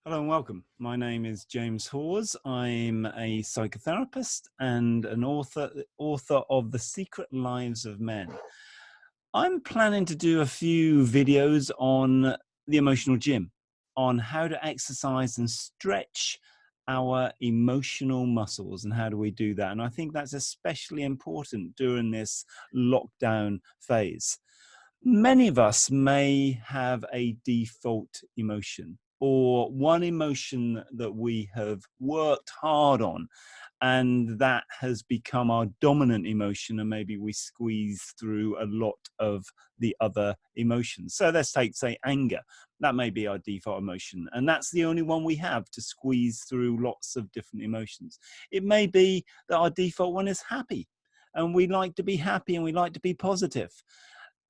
Hello and welcome. My name is James Hawes. I'm a psychotherapist and an author of The Secret Lives of Men. I'm planning to do a few videos on the emotional gym, on how to exercise and stretch our emotional muscles and how do we do that. And I think that's especially important during this lockdown phase. Many of us may have a default emotion or one emotion that we have worked hard on and that has become our dominant emotion, and maybe we squeeze through a lot of the other emotions. So let's take, say, anger. That may be our default emotion, and that's the only one we have to squeeze through lots of different emotions. It may be that our default one is happy, and we like to be happy and we like to be positive,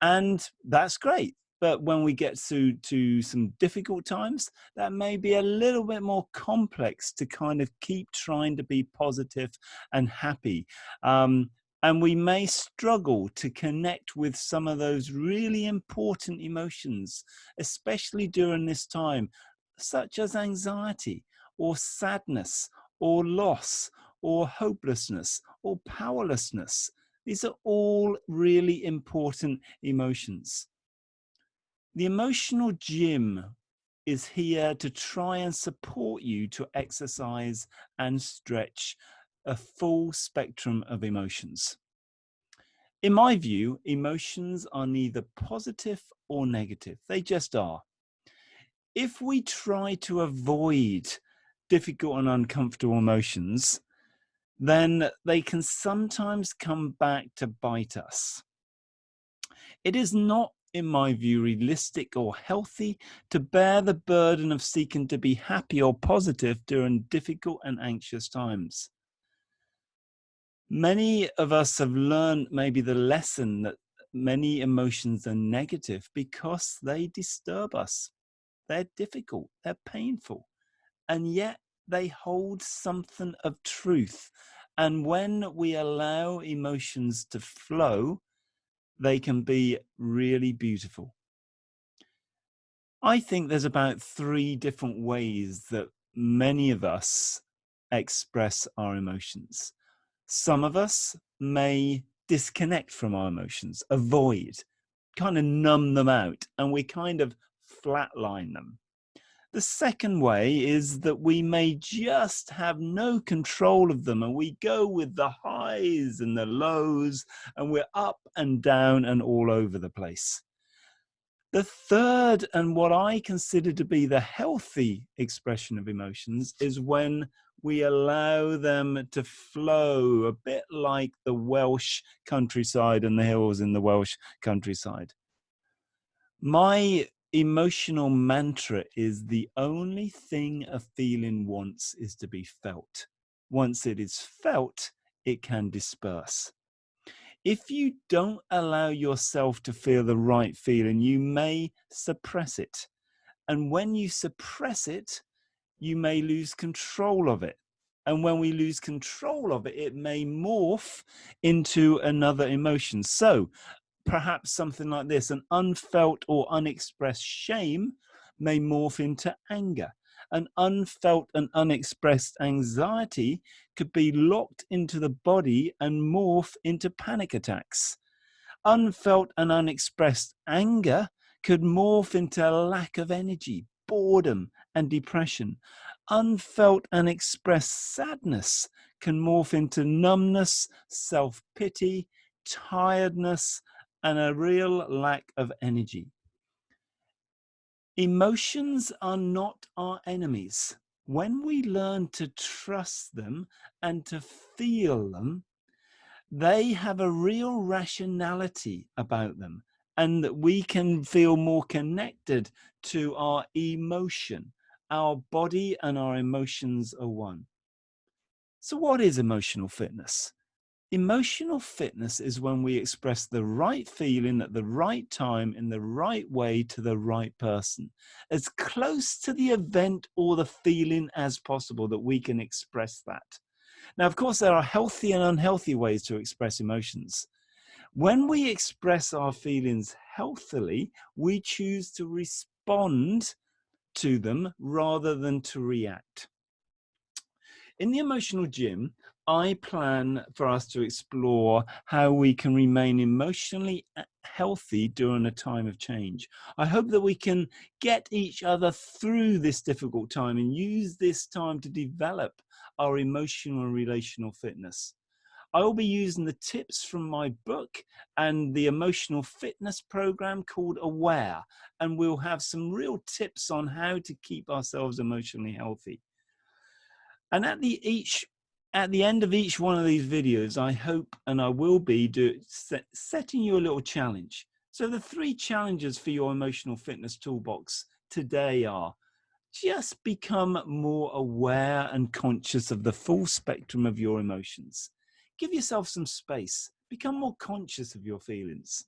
and that's great. But when we get to some difficult times, that may be a little bit more complex to kind of keep trying to be positive and happy. And we may struggle to connect with some of those really important emotions, especially during this time, such as anxiety or sadness or loss or hopelessness or powerlessness. These are all really important emotions. The emotional gym is here to try and support you to exercise and stretch a full spectrum of emotions. In my view, emotions are neither positive or negative. They just are. If we try to avoid difficult and uncomfortable emotions, then they can sometimes come back to bite us. It is not, in my view, realistic or healthy to bear the burden of seeking to be happy or positive during difficult and anxious times. Many of us have learned maybe the lesson that many emotions are negative because they disturb us. They're difficult, they're painful, and yet they hold something of truth. And when we allow emotions to flow, they can be really beautiful. I think there's about 3 different ways that many of us express our emotions. Some of us may disconnect from our emotions, avoid, kind of numb them out, and we kind of flatline them. The second way is that we may just have no control of them and we go with the highs and the lows and we're up and down and all over the place. The third, and what I consider to be the healthy expression of emotions, is when we allow them to flow a bit like the Welsh countryside and the hills in the Welsh countryside. My emotional mantra is the only thing a feeling wants is to be felt. Once it is felt, it can disperse. If you don't allow yourself to feel the right feeling, you may suppress it. And when you suppress it, you may lose control of it. And when we lose control of it, it may morph into another emotion. So perhaps something like this: an unfelt or unexpressed shame may morph into anger. An unfelt and unexpressed anxiety could be locked into the body and morph into panic attacks. Unfelt and unexpressed anger could morph into a lack of energy, boredom, and depression. Unfelt and expressed sadness can morph into numbness, self-pity, tiredness, and a real lack of energy. Emotions are not our enemies. When we learn to trust them and to feel them, they have a real rationality about them, and that we can feel more connected to our emotion. Our body and our emotions are one. So what is emotional fitness? Emotional fitness is when we express the right feeling at the right time in the right way to the right person, as close to the event or the feeling as possible that we can express that. Now, of course, there are healthy and unhealthy ways to express emotions. When we express our feelings healthily, we choose to respond to them rather than to react. In the emotional gym, I plan for us to explore how we can remain emotionally healthy during a time of change. I hope that we can get each other through this difficult time and use this time to develop our emotional and relational fitness. I will be using the tips from my book and the emotional fitness program called Aware, and we'll have some real tips on how to keep ourselves emotionally healthy. And at the end of each one of these videos, I hope and I will be setting you a little challenge. So the 3 challenges for your emotional fitness toolbox today are: just become more aware and conscious of the full spectrum of your emotions. Give yourself some space. Become more conscious of your feelings.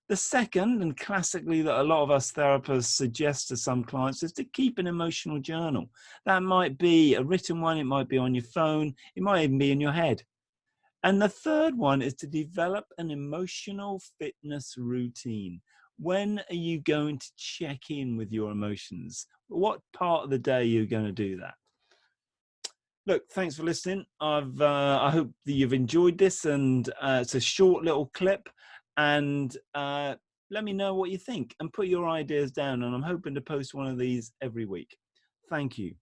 The second, and classically that a lot of us therapists suggest to some clients, is to keep an emotional journal. That might be a written one, it might be on your phone, it might even be in your head. And the third one is to develop an emotional fitness routine. When are you going to check in with your emotions? What part of the day are you going to do that? Look, thanks for listening. I hope that you've enjoyed this, and it's a short little clip. And let me know what you think and put your ideas down. And I'm hoping to post one of these every week. Thank you.